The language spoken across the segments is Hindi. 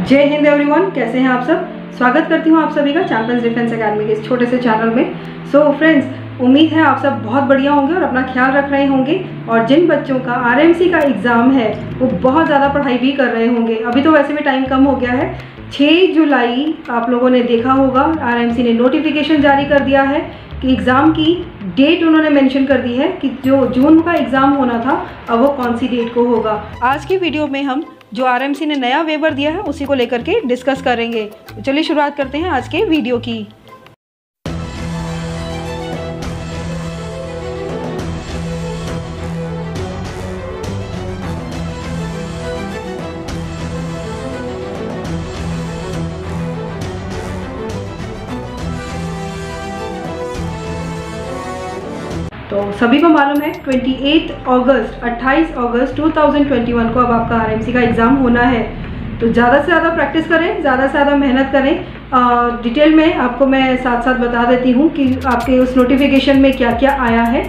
जय हिंद एवरीवन, कैसे हैं आप सब। स्वागत करती हूं आप सभी का चैंपियंस डिफेंस एकेडमी के इस छोटे से चैनल में। सो फ्रेंड्स, उम्मीद है आप सब बहुत बढ़िया होंगे और अपना ख्याल रख रहे होंगे। और जिन बच्चों का आरएमसी का एग्ज़ाम है वो बहुत ज़्यादा पढ़ाई भी कर रहे होंगे। अभी तो वैसे भी टाइम कम हो गया है। 6 जुलाई आप लोगों ने देखा होगा, आरएमसी ने नोटिफिकेशन जारी कर दिया है कि एग्ज़ाम की डेट उन्होंने मेंशन कर दी है कि जो जून का एग्ज़ाम होना था अब वो कौन सी डेट को होगा। आज की वीडियो में हम जो आरएमसी ने नया वेवर दिया है उसी को लेकर के डिस्कस करेंगे। तो चलिए शुरुआत करते हैं आज के वीडियो की। तो सभी को मालूम है 28 अगस्त 2021 को अब आपका आरएमसी का एग्ज़ाम होना है। तो ज़्यादा से ज़्यादा प्रैक्टिस करें, ज़्यादा से ज़्यादा मेहनत करें। डिटेल में आपको मैं साथ साथ बता देती हूँ कि आपके उस नोटिफिकेशन में क्या क्या आया है।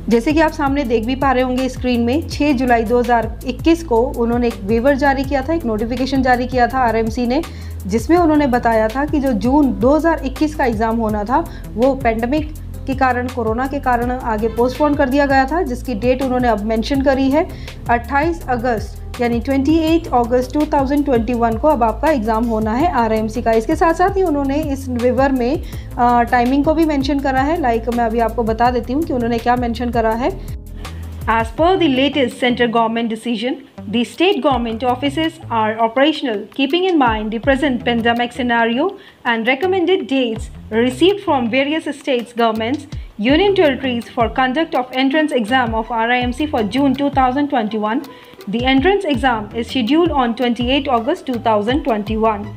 जैसे कि आप सामने देख भी पा रहे होंगे स्क्रीन में, 6 जुलाई 2021 को उन्होंने एक वेवर जारी किया था, एक नोटिफिकेशन जारी किया था आरएमसी ने, जिसमें उन्होंने बताया था कि जो जून 2021 का एग्ज़ाम होना था वो पेंडेमिक के कारण, कोरोना के कारण आगे पोस्टपोन कर दिया गया था, जिसकी डेट उन्होंने अब मेंशन करी है 28 अगस्त यानी 28 अगस्त 2021 को अब आपका एग्ज़ाम होना है आरएमसी का। इसके साथ साथ ही उन्होंने इस वेवर में टाइमिंग को भी मेंशन करा है। मैं अभी आपको बता देती हूँ कि उन्होंने क्या मेंशन करा है। As per the latest central government decision, the state government offices are operational, keeping in mind the present pandemic scenario and recommended dates received from various states governments, union territories for conduct of entrance exam of RIMC for June 2021. The entrance exam is scheduled on 28 August 2021.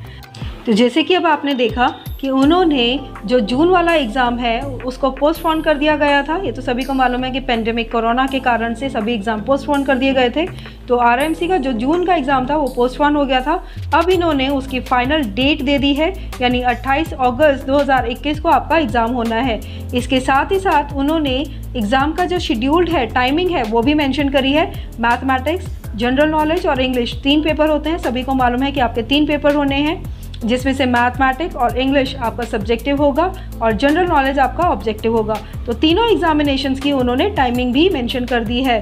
तो जैसे कि अब आपने देखा कि उन्होंने जो जून वाला एग्ज़ाम है उसको पोस्टपोन कर दिया गया था। ये तो सभी को मालूम है कि पेंडेमिक कोरोना के कारण से सभी एग्ज़ाम पोस्टपोन कर दिए गए थे। तो आरएमसी का जो जून का एग्ज़ाम था वो पोस्टपोन हो गया था। अब इन्होंने उसकी फाइनल डेट दे दी है, यानी 28 अगस्त 2021 को आपका एग्ज़ाम होना है। इसके साथ ही साथ उन्होंने एग्ज़ाम का जो शेड्यूल्ड है, टाइमिंग है, वो भी मेंशन करी है। मैथमेटिक्स, जनरल नॉलेज और इंग्लिश 3 पेपर होते हैं। सभी को मालूम है कि आपके 3 पेपर होने हैं, जिसमें से मैथमेटिक्स और इंग्लिश आपका सब्जेक्टिव होगा और जनरल नॉलेज आपका ऑब्जेक्टिव होगा। तो तीनों एग्जामिनेशंस की उन्होंने टाइमिंग भी मेंशन कर दी है।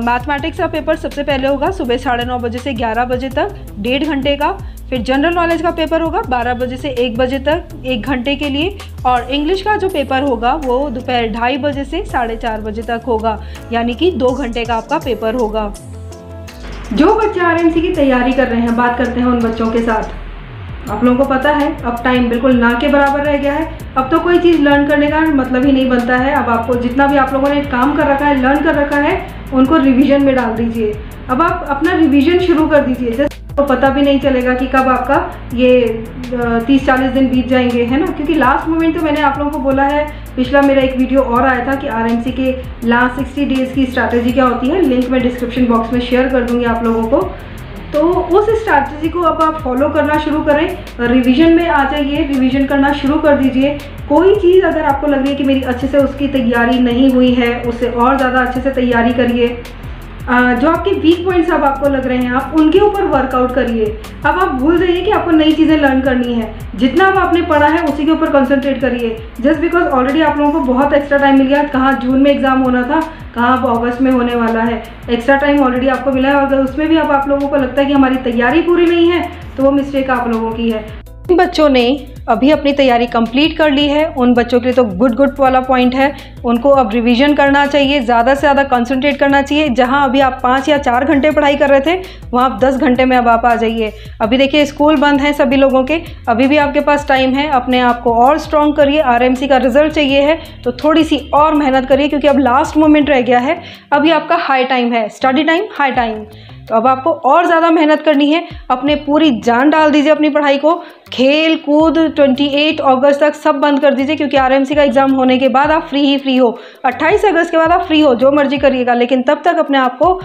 मैथमेटिक्स का पेपर सबसे पहले होगा सुबह 9:30 बजे से 11 बजे तक, 1.5 घंटे का। फिर जनरल नॉलेज का पेपर होगा 12 बजे से 1 बजे तक, 1 घंटे के लिए। और इंग्लिश का जो पेपर होगा वो दोपहर 2:30 बजे से 4:30 बजे तक होगा, यानी कि 2 घंटे का आपका पेपर होगा। जो बच्चे आरएमसी की तैयारी कर रहे हैं, बात करते हैं उन बच्चों के साथ। आप लोगों को पता है अब टाइम बिल्कुल ना के बराबर रह गया है। अब तो कोई चीज़ लर्न करने का मतलब ही नहीं बनता है। अब आपको जितना भी आप लोगों ने काम कर रखा है, लर्न कर रखा है, उनको रिवीजन में डाल दीजिए। अब आप अपना रिवीजन शुरू कर दीजिए, जैसे तो पता भी नहीं चलेगा कि कब आपका ये 30-40 दिन बीत जाएंगे, है ना। क्योंकि लास्ट मोमेंट तो मैंने आप लोगों को बोला है, पिछला मेरा एक वीडियो और आया था कि आरएमसी के लास्ट 60 डेज़ की स्ट्रैटेजी क्या होती है। लिंक मैं डिस्क्रिप्शन बॉक्स में शेयर कर दूँगी आप लोगों को। तो उस स्ट्रैटेजी को अब आप फॉलो करना शुरू करें, रिवीजन में आ जाइए, रिवीजन करना शुरू कर दीजिए। कोई चीज़ अगर आपको लग रही है कि मेरी अच्छे से उसकी तैयारी नहीं हुई है, उससे और ज़्यादा अच्छे से तैयारी करिए। जो आपके वीक पॉइंट्स अब आपको लग रहे हैं, आप उनके ऊपर वर्कआउट करिए। अब आप भूल जाइए कि आपको नई चीज़ें लर्न करनी है। जितना अब आपने पढ़ा है उसी के ऊपर कंसंट्रेट करिए। जस्ट बिकॉज ऑलरेडी आप लोगों को बहुत एक्स्ट्रा टाइम मिल गया। कहाँ जून में एग्ज़ाम होना था, कहाँ अब अगस्त में होने वाला है। एक्स्ट्रा टाइम ऑलरेडी आपको मिला है। अगर उसमें भी अब आप लोगों को लगता है कि हमारी तैयारी पूरी नहीं है, तो वो मिस्टेक आप लोगों की है। जिन बच्चों ने अभी अपनी तैयारी कंप्लीट कर ली है उन बच्चों के लिए तो गुड वाला पॉइंट है। उनको अब रिवीजन करना चाहिए, ज़्यादा से ज़्यादा कंसंट्रेट करना चाहिए। जहां अभी आप 5 या 4 घंटे पढ़ाई कर रहे थे, वहां आप 10 घंटे में अब आप आ जाइए। अभी देखिए स्कूल बंद हैं सभी लोगों के, अभी भी आपके पास टाइम है। अपने आप को और स्ट्रॉन्ग करिए। आरएमसी का रिजल्ट चाहिए है तो थोड़ी सी और मेहनत करिए, क्योंकि अब लास्ट मोमेंट रह गया है। अभी आपका हाई टाइम है, स्टडी टाइम, हाई टाइम। तो अब आपको और ज़्यादा मेहनत करनी है। अपने पूरी जान डाल दीजिए अपनी पढ़ाई को। खेल कूद 28 अगस्त तक सब बंद कर दीजिए, क्योंकि आरएमसी का एग्ज़ाम होने के बाद आप फ्री हो। 28 अगस्त के बाद आप फ्री हो, जो मर्जी करिएगा, लेकिन तब तक अपने आप को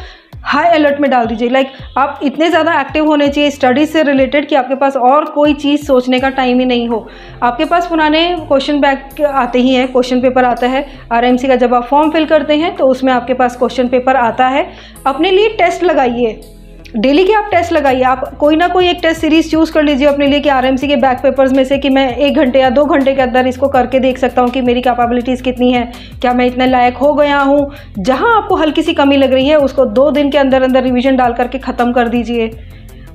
हाई अलर्ट में डाल दीजिए। आप इतने ज़्यादा एक्टिव होने चाहिए स्टडीज से रिलेटेड कि आपके पास और कोई चीज़ सोचने का टाइम ही नहीं हो। आपके पास पुराने क्वेश्चन बैक आते ही हैं, क्वेश्चन पेपर आता है आरएमसी का। जब आप फॉर्म फिल करते हैं तो उसमें आपके पास क्वेश्चन पेपर आता है। अपने लिए टेस्ट लगाइए, डेली के आप टेस्ट लगाइए, आप कोई ना कोई एक टेस्ट सीरीज़ चूज़ कर लीजिए अपने लिए कि आरएमसी के बैक पेपर्स में से कि मैं 1 घंटे या 2 घंटे के अंदर इसको करके देख सकता हूँ कि मेरी कैपेबिलिटीज़ कितनी है, क्या मैं इतने लायक हो गया हूँ। जहाँ आपको हल्की सी कमी लग रही है उसको 2 दिन के अंदर अंदर रिविज़न डाल करके ख़त्म कर दीजिए।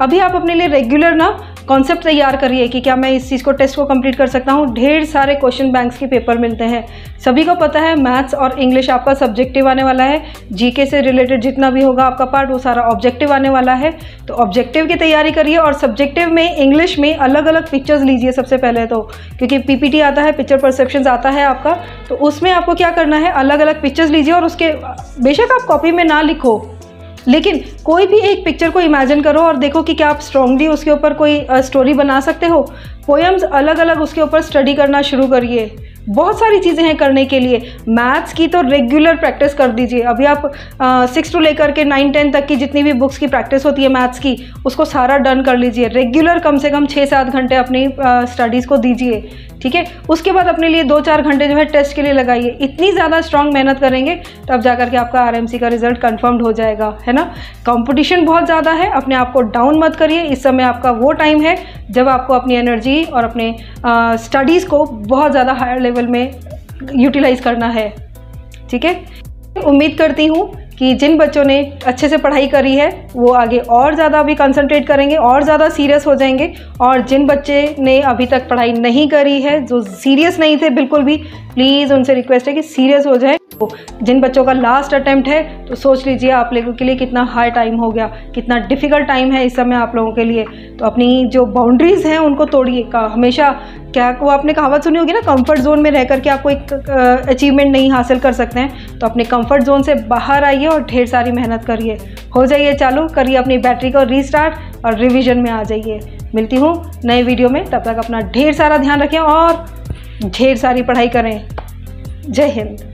अभी आप अपने लिए रेगुलर ना कॉन्सेप्ट तैयार करिए कि क्या मैं इस चीज़ को टेस्ट को कंप्लीट कर सकता हूँ। ढेर सारे क्वेश्चन बैंक्स के पेपर मिलते हैं, सभी को पता है मैथ्स और इंग्लिश आपका सब्जेक्टिव आने वाला है, जीके से रिलेटेड जितना भी होगा आपका पार्ट वो सारा ऑब्जेक्टिव आने वाला है। तो ऑब्जेक्टिव की तैयारी करिए और सब्जेक्टिव में इंग्लिश में अलग अलग पिक्चर्स लीजिए सबसे पहले तो, क्योंकि पीपीटी आता है, पिक्चर परसेप्शंस आता है आपका, तो उसमें आपको क्या करना है अलग अलग पिक्चर्स लीजिए और उसके बेशक आप कॉपी में ना लिखो लेकिन कोई भी एक पिक्चर को इमेजिन करो और देखो कि क्या आप स्ट्रांगली उसके ऊपर कोई स्टोरी बना सकते हो। पोएम्स अलग अलग उसके ऊपर स्टडी करना शुरू करिए, बहुत सारी चीज़ें हैं करने के लिए। मैथ्स की तो रेगुलर प्रैक्टिस कर दीजिए। अभी आप 6 टू लेकर के 9-10 तक की जितनी भी बुक्स की प्रैक्टिस होती है मैथ्स की उसको सारा डन कर लीजिए। रेगुलर कम से कम 6-7 घंटे अपनी स्टडीज़ को दीजिए, ठीक है। उसके बाद अपने लिए 2-4 घंटे जो है टेस्ट के लिए लगाइए। इतनी ज़्यादा स्ट्रांग मेहनत करेंगे तब जाकर के आपका आरएमसी का रिजल्ट कंफर्म्ड हो जाएगा, है ना। कंपटीशन बहुत ज़्यादा है, अपने आप को डाउन मत करिए। इस समय आपका वो टाइम है जब आपको अपनी एनर्जी और अपने स्टडीज़ को बहुत ज़्यादा हायर लेवल में यूटिलाइज़ करना है, ठीक है। उम्मीद करती हूँ कि जिन बच्चों ने अच्छे से पढ़ाई करी है वो आगे और ज़्यादा अभी कंसंट्रेट करेंगे और ज़्यादा सीरियस हो जाएंगे, और जिन बच्चे ने अभी तक पढ़ाई नहीं करी है, जो सीरियस नहीं थे बिल्कुल भी, प्लीज़ उनसे रिक्वेस्ट है कि सीरियस हो जाए। तो जिन बच्चों का लास्ट अटेम्प्ट है तो सोच लीजिए आप लोगों के लिए कितना हाई टाइम हो गया, कितना डिफ़िकल्ट टाइम है इस समय आप लोगों के लिए। तो अपनी जो बाउंड्रीज़ हैं उनको तोड़िए। हमेशा क्या वो आपने कहावत सुनी होगी ना, कंफर्ट जोन में रह करके आपको एक अचीवमेंट नहीं हासिल कर सकते हैं। तो अपने कंफर्ट जोन से बाहर आइए और ढेर सारी मेहनत करिए। हो जाइए चालू, करिए अपनी बैटरी को रीस्टार्ट और रिवीजन में आ जाइए। मिलती हूँ नए वीडियो में, तब तक अपना ढेर सारा ध्यान रखें और ढेर सारी पढ़ाई करें। जय हिंद।